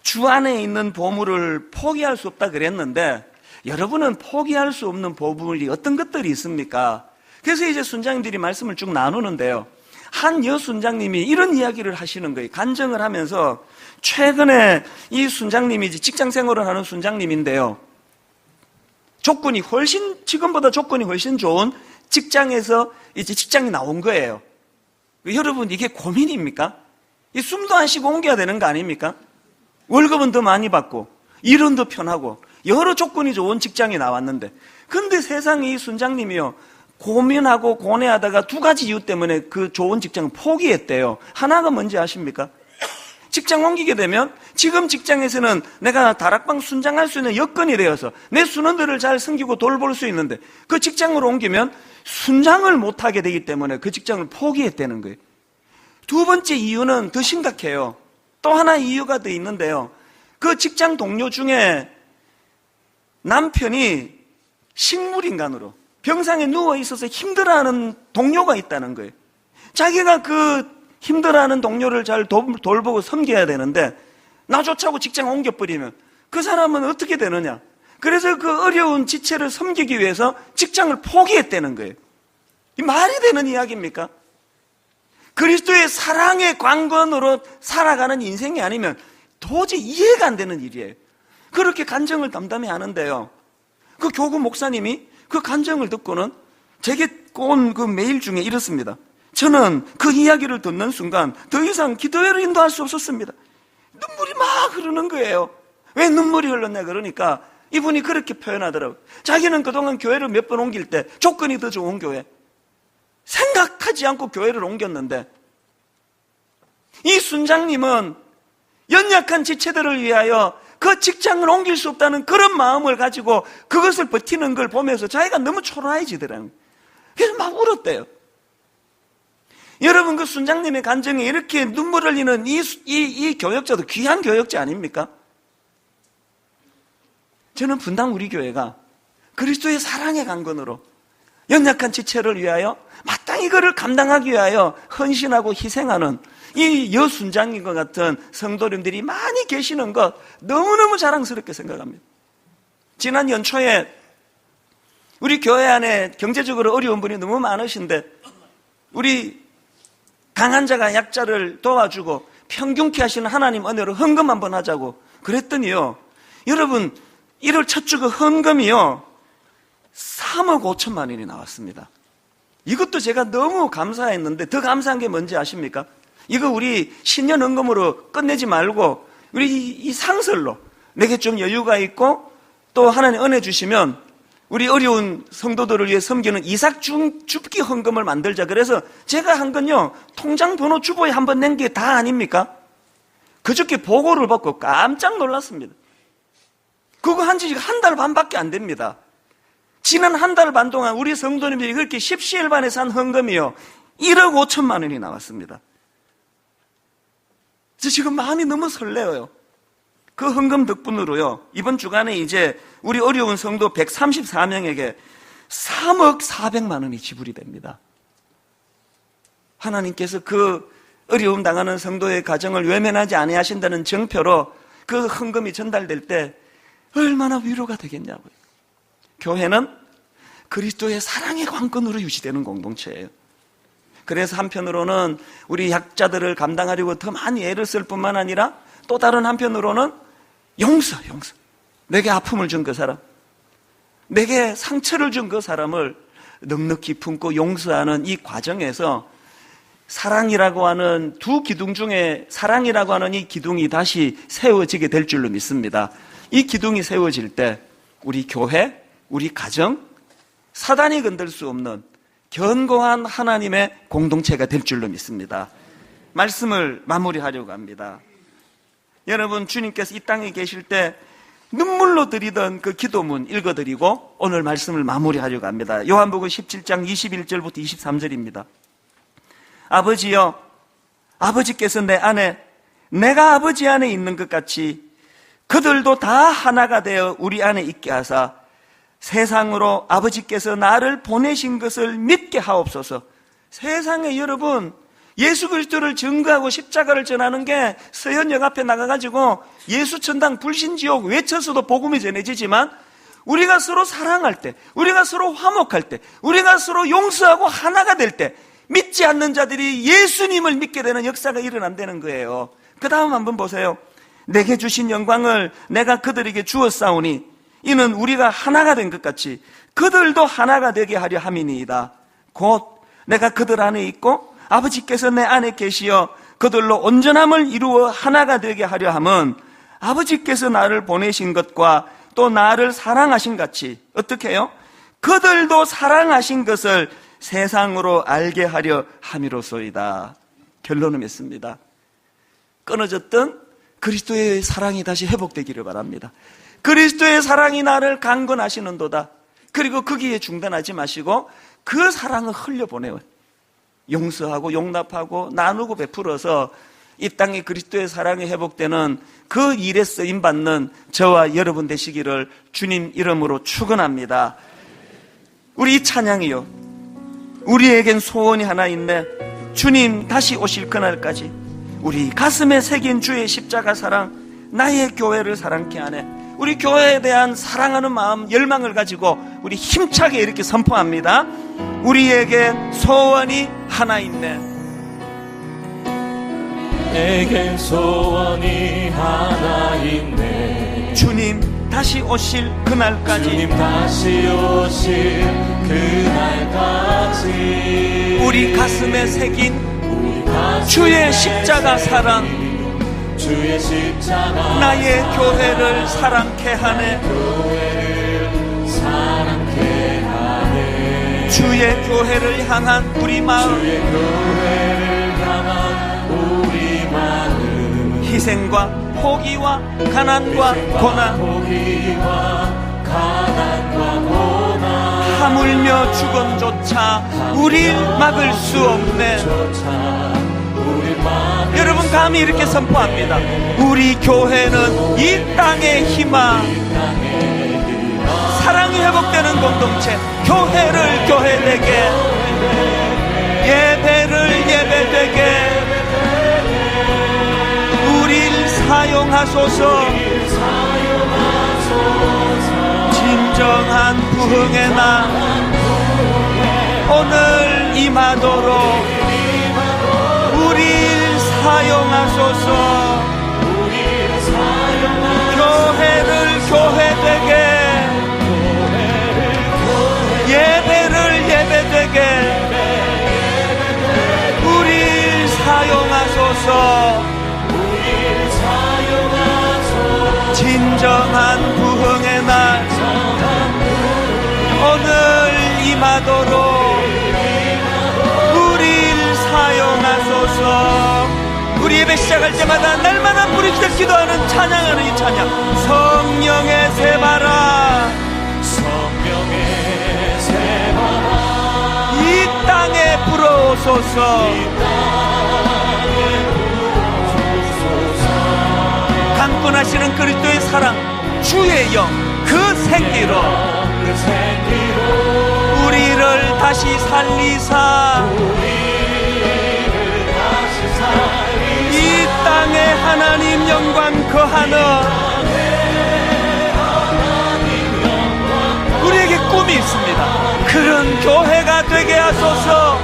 주 안에 있는 보물을 포기할 수 없다 그랬는데 여러분은 포기할 수 없는 보물이 어떤 것들이 있습니까? 그래서 이제 순장님들이 말씀을 쭉 나누는데요. 한 여순장님이 이런 이야기를 하시는 거예요. 간증을 하면서, 최근에 이 순장님이 직장 생활을 하는 순장님인데요, 지금보다 조건이 훨씬 좋은 직장에서 이제 직장이 나온 거예요. 여러분, 이게 고민입니까? 이 숨도 안 쉬고 옮겨야 되는 거 아닙니까? 월급은 더 많이 받고 일은 더 편하고 여러 조건이 좋은 직장이 나왔는데, 근데 세상에 이 순장님이요, 고민하고 고뇌하다가 두 가지 이유 때문에 그 좋은 직장을 포기했대요. 하나가 뭔지 아십니까? 직장 옮기게 되면 지금 직장에서는 내가 다락방 순장할 수 있는 여건이 되어서 내 순원들을 잘 섬기고 돌볼 수 있는데, 그 직장으로 옮기면 순장을 못하게 되기 때문에 그 직장을 포기했다는 거예요. 두 번째 이유는 더 심각해요. 또 하나 이유가 더 있는데요, 그 직장 동료 중에 남편이 식물인간으로 병상에 누워있어서 힘들어하는 동료가 있다는 거예요. 자기가 그 힘들어하는 동료를 잘 돌보고 섬겨야 되는데 나조차고 직장 옮겨버리면 그 사람은 어떻게 되느냐. 그래서 그 어려운 지체를 섬기기 위해서 직장을 포기했다는 거예요. 이 말이 되는 이야기입니까? 그리스도의 사랑의 관건으로 살아가는 인생이 아니면 도저히 이해가 안 되는 일이에요. 그렇게 간증을 담담히 하는데요, 그 교구 목사님이 그 간증을 듣고는 제게 온 그 메일 중에 이렇습니다. 저는 그 이야기를 듣는 순간 더 이상 기도회를 인도할 수 없었습니다. 눈물이 막 흐르는 거예요. 왜 눈물이 흘렀냐 그러니까 이분이 그렇게 표현하더라고요. 자기는 그동안 교회를 몇 번 옮길 때 조건이 더 좋은 교회, 생각하지 않고 교회를 옮겼는데 이 순장님은 연약한 지체들을 위하여 그 직장을 옮길 수 없다는 그런 마음을 가지고 그것을 버티는 걸 보면서 자기가 너무 초라해지더라고요. 그래서 막 울었대요. 여러분, 그 순장님의 감정에 이렇게 눈물 흘리는 이 교역자도 귀한 교역자 아닙니까? 저는 분당 우리 교회가 그리스도의 사랑의 강건으로 연약한 지체를 위하여 마땅히 그를 감당하기 위하여 헌신하고 희생하는 이 여순장인 것 같은 성도님들이 많이 계시는 것 너무너무 자랑스럽게 생각합니다. 지난 연초에 우리 교회 안에 경제적으로 어려운 분이 너무 많으신데 우리 강한 자가 약자를 도와주고 평균케 하시는 하나님 은혜로 헌금 한번 하자고 그랬더니요, 여러분 1월 첫 주 그 헌금이요 3억 5천만 원이 나왔습니다. 이것도 제가 너무 감사했는데 더 감사한 게 뭔지 아십니까? 이거 우리 신년 헌금으로 끝내지 말고 우리 이 상설로 내게 좀 여유가 있고 또 하나님 은혜 주시면 우리 어려운 성도들을 위해 섬기는 이삭 줍기 헌금을 만들자. 그래서 제가 한 건요, 통장 번호 주보에 한번 낸 게 다 아닙니까? 그저께 보고를 받고 깜짝 놀랐습니다. 그거 한 지 한 달 반밖에 안 됩니다. 지난 한 달 반 동안 우리 성도님들이 그렇게 십시일반에서 한 헌금이요 1억 5천만 원이 나왔습니다. 그래서 지금 마음이 너무 설레어요. 그 헌금 덕분으로요 이번 주간에 이제 우리 어려운 성도 134명에게 3억 400만 원이 지불이 됩니다. 하나님께서 그 어려움 당하는 성도의 가정을 외면하지 아니하신다는 정표로 그 헌금이 전달될 때 얼마나 위로가 되겠냐고요. 교회는 그리스도의 사랑의 관건으로 유지되는 공동체예요. 그래서 한편으로는 우리 약자들을 감당하려고 더 많이 애를 쓸 뿐만 아니라 또 다른 한편으로는 용서. 내게 아픔을 준 그 사람, 내게 상처를 준 그 사람을 넉넉히 품고 용서하는 이 과정에서 사랑이라고 하는 두 기둥 중에 사랑이라고 하는 이 기둥이 다시 세워지게 될 줄로 믿습니다. 이 기둥이 세워질 때 우리 교회, 우리 가정, 사단이 건들 수 없는 견고한 하나님의 공동체가 될 줄로 믿습니다. 말씀을 마무리하려고 합니다. 여러분, 주님께서 이 땅에 계실 때 눈물로 드리던 그 기도문 읽어드리고 오늘 말씀을 마무리하려고 합니다. 요한복음 17장 21절부터 23절입니다. 아버지여, 아버지께서 내 안에, 내가 아버지 안에 있는 것 같이 그들도 다 하나가 되어 우리 안에 있게 하사 세상으로 아버지께서 나를 보내신 것을 믿게 하옵소서. 세상에 여러분, 예수 그리스도를 증거하고 십자가를 전하는 게 서현역 앞에 나가가지고 예수천당 불신지옥 외쳐서도 복음이 전해지지만 우리가 서로 사랑할 때, 우리가 서로 화목할 때, 우리가 서로 용서하고 하나가 될 때 믿지 않는 자들이 예수님을 믿게 되는 역사가 일어난다는 거예요. 그 다음 한번 보세요. 내게 주신 영광을 내가 그들에게 주었사오니 이는 우리가 하나가 된 것 같이 그들도 하나가 되게 하려 함이니이다. 곧 내가 그들 안에 있고 아버지께서 내 안에 계시어 그들로 온전함을 이루어 하나가 되게 하려 함은 아버지께서 나를 보내신 것과 또 나를 사랑하신 같이 어떻게 해요? 그들도 사랑하신 것을 세상으로 알게 하려 함이로소이다. 결론을 맺습니다. 끊어졌던 그리스도의 사랑이 다시 회복되기를 바랍니다. 그리스도의 사랑이 나를 강건하시는도다. 그리고 거기에 중단하지 마시고 그 사랑을 흘려보내요. 용서하고 용납하고 나누고 베풀어서 이 땅에 그리스도의 사랑이 회복되는 그 일에 쓰임받는 저와 여러분 되시기를 주님 이름으로 축원합니다. 우리 이 찬양이요, 우리에겐 소원이 하나 있네. 주님 다시 오실 그날까지 우리 가슴에 새긴 주의 십자가 사랑, 나의 교회를 사랑케 하네. 우리 교회에 대한 사랑하는 마음, 열망을 가지고 우리 힘차게 이렇게 선포합니다. 우리에게 소원이 하나 있네. 내겐 소원이 하나 있네. 주님 다시 오실 그날까지, 주님 다시 오실 그날까지 우리 가슴에 새긴 우리 가슴에 주의 십자가 사랑, 주의 십자가 나의 교회를 사랑케 하네. 교회를 사랑케 하네. 주의 교회를 향한 우리 마음, 주의 교회를 향한 우리 희생과 포기와 가난과 고난, 포기와 가난과 고난, 하물며 죽음조차 우릴 막을 수 없네. 우리 맘 여러분 감히 이렇게 선포합니다. 우리 교회는 이 땅의 희망, 사랑이 회복되는 공동체, 교회를 교회되게, 예배를 예배되게 우릴 사용하소서. 진정한 부흥의 날 오늘 임하도록 우릴 사용하소서. 교회를 교회되게, 예배를 예배되게 우릴 사용하소서. 진정한 부흥의 날 오늘 임하도록 우릴 사용하소서. 우리 예배 시작할 때마다 날마다 부르짖어 기도하는 찬양하는 이 찬양, 성령의 새바라, 성령의 새바라 이 땅에 불어오소서. 강권하시는 그리스도의 사랑, 주의 영, 그 생기로 우리를 다시 살리사 이 땅에 하나님 영광 거하는, 우리에게 꿈이 있습니다. 그런 교회가 되게 하소서.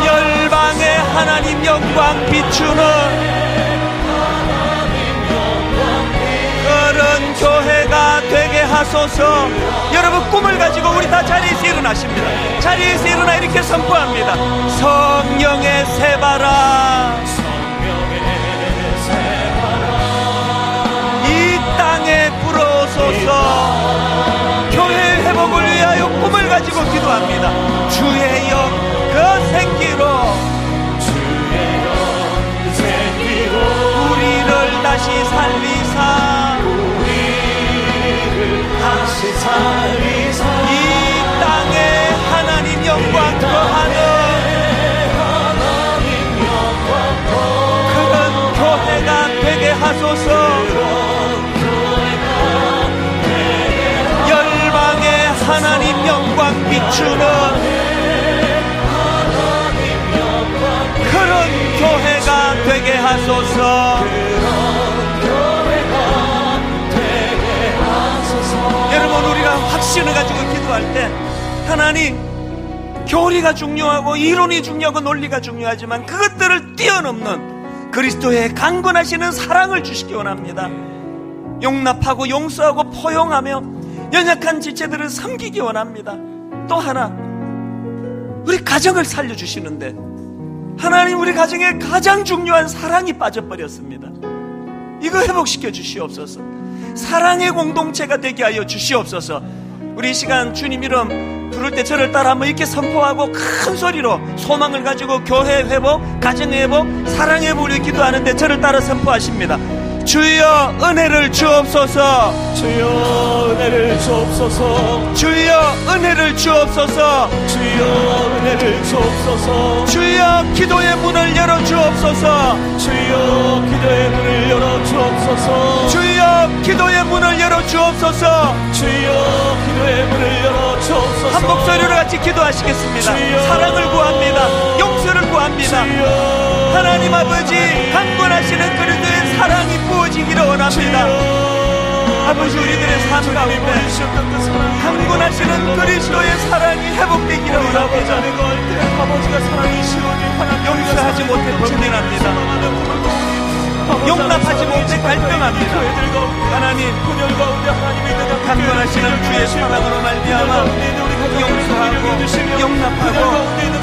열방에 하나님 영광 비추는 그런 교회가 되게 하소서. 여러분 꿈을 가지고 우리 다 자리에서 일어나십니다. 자리에서 일어나 이렇게 선포합니다. 성령의 새바라, 이 땅에 불어오소서. 교회 회복을 위하여 꿈을 가지고 기도합니다. 주의 영 그 생기로 우리를 다시 살리사 이 땅에 하나님 영광 거하는 그런 교회가 되게 하소서. 열방에 하나님 영광 비추는 그런 교회가 되게 하소서. 여러분 우리가 확신을 가지고 기도할 때 하나님, 교리가 중요하고 이론이 중요하고 논리가 중요하지만 그것들을 뛰어넘는 그리스도의 강건하시는 사랑을 주시기 원합니다. 용납하고 용서하고 포용하며 연약한 지체들을 섬기기 원합니다. 또 하나, 우리 가정을 살려주시는데 하나님, 우리 가정에 가장 중요한 사랑이 빠져버렸습니다. 이거 회복시켜 주시옵소서. 사랑의 공동체가 되게 하여 주시옵소서. 우리 이 시간 주님 이름 부를 때 저를 따라 한번 이렇게 선포하고 큰 소리로 소망을 가지고 교회 회복, 가정 회복, 사랑 회복을 기도하는데 저를 따라 선포하십니다. 주여 은혜를 주옵소서. 주여 은혜를 주옵소서. 주여 은혜를 주옵소서. 주여 은혜를 주옵소서. 주여 기도의 문을 열어 주옵소서. 주여 기도의 문을 열어 주옵소서. 주여 기도의 문을 열어 주옵소서. 주여 기도의 문을 열어 주옵소서. 한 목소리로 같이 기도하시겠습니다. 주여. 사랑을 구합니다. 용서를 구합니다. 주여 하나님 아버지, 강권하시는 그리스도의 사랑이 부어지기를 원합니다. 아버지, 우리들의 삶 가운데 강권하시는 그리스도의 사랑이 회복되기를 원합니다. 용서하지 못해 범죄합니다. 용납하지 못해 갈등합니다. 하나님, 강권하시는 주의 사랑으로 말미암아 용서하고 용납하고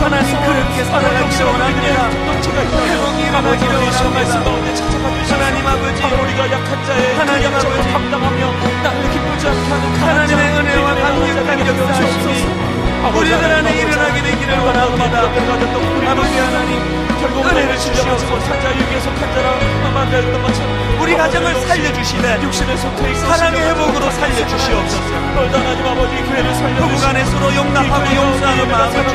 하나님 그렇게 살아가기를 원합니다. 회복이 일어나기를 원합니다. 하나님 아버지, 우리가 약한 자의 하나님 아버지, 감당하며 나를 기쁘지 않게 하는 하나님의 은혜와 강력한 역사하심이 우리들 안에 일어나게 되기를 원합니다. 아버지 하나님, 결국 은혜를 주시옵소서. 주시옵소서. 산자 육에 속한 자라 만들었던 것처럼 우리 가정을 살려주시네. 육신의 속해 있어 사랑의 회복으로 살려주시옵소서. 하나님 아버지 교회를 살려주시고 부부간에 서로 용납하고 용서하는 마음을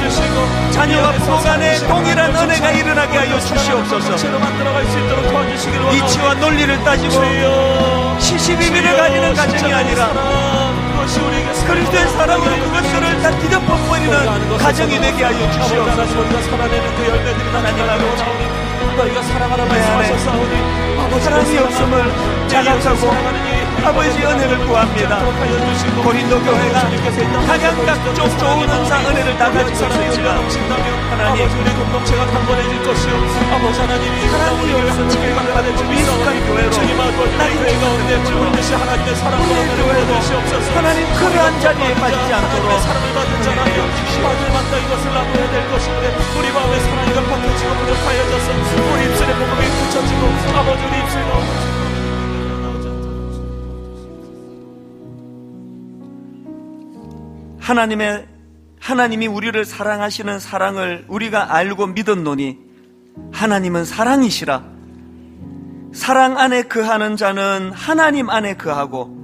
주시고 자녀와 부모 간에 동일한 은혜가 일어나게 하여 주시옵소서. 만들어갈 수 있도록 도와주시기를 원하옵니다. 이치와 논리를 따지고 시시비비를 가지는 가정이 아니라 그리스도의 사랑으로 그것들을 다 뒤덮어버리는 가정이 되게 하여 주시옵소서. 우리가 살아내는 그 열매들이 하나님 아버지, 너희가 사랑하라 내 안에 말씀하셨사오니 사랑이 없음을 자각하고 아버지 은혜를 구합니다. 고린도 교회가 가장 각종 좋은 은사 은혜를 다 가지고 있습니다. 하나님, 우리 공동체가 강건해질 것이요 아버지 하나님이 사랑이 없음을 받을 줄 미숙한 교회로 나의 교회가 언제 주는 듯이 하나님의 사랑으로 교회도 되시옵소서. 하나님 그러한 자리에 빠지지 않도록 사랑을 받은 자라며 받을 만다 이것을 나눠야 될 것인데 우리 마음에 사랑이 박혀지고 무력하여져서 우리 입술에 복음이 붙여지고 아버지 우리 입술에 넣어주시고 하나님이 우리를 사랑하시는 사랑을 우리가 알고 믿었노니 하나님은 사랑이시라. 사랑 안에 거하는 자는 하나님 안에 거하고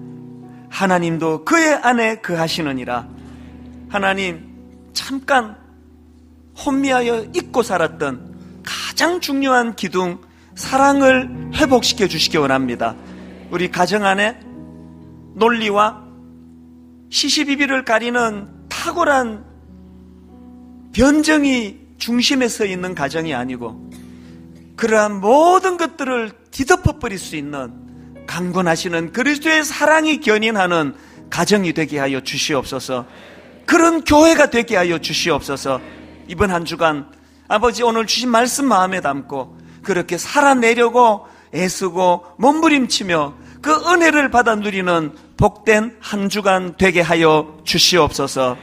하나님도 그의 안에 거하시느니라. 하나님, 잠깐 혼미하여 잊고 살았던 가장 중요한 기둥 사랑을 회복시켜 주시기 원합니다. 우리 가정 안에 논리와 시시비비를 가리는 탁월한 변정이 중심에 서 있는 가정이 아니고 그러한 모든 것들을 뒤덮어버릴 수 있는 강건하시는 그리스도의 사랑이 견인하는 가정이 되게 하여 주시옵소서. 그런 교회가 되게 하여 주시옵소서. 이번 한 주간 아버지 오늘 주신 말씀 마음에 담고 그렇게 살아내려고 애쓰고 몸부림치며 그 은혜를 받아 누리는 복된 한 주간 되게 하여 주시옵소서.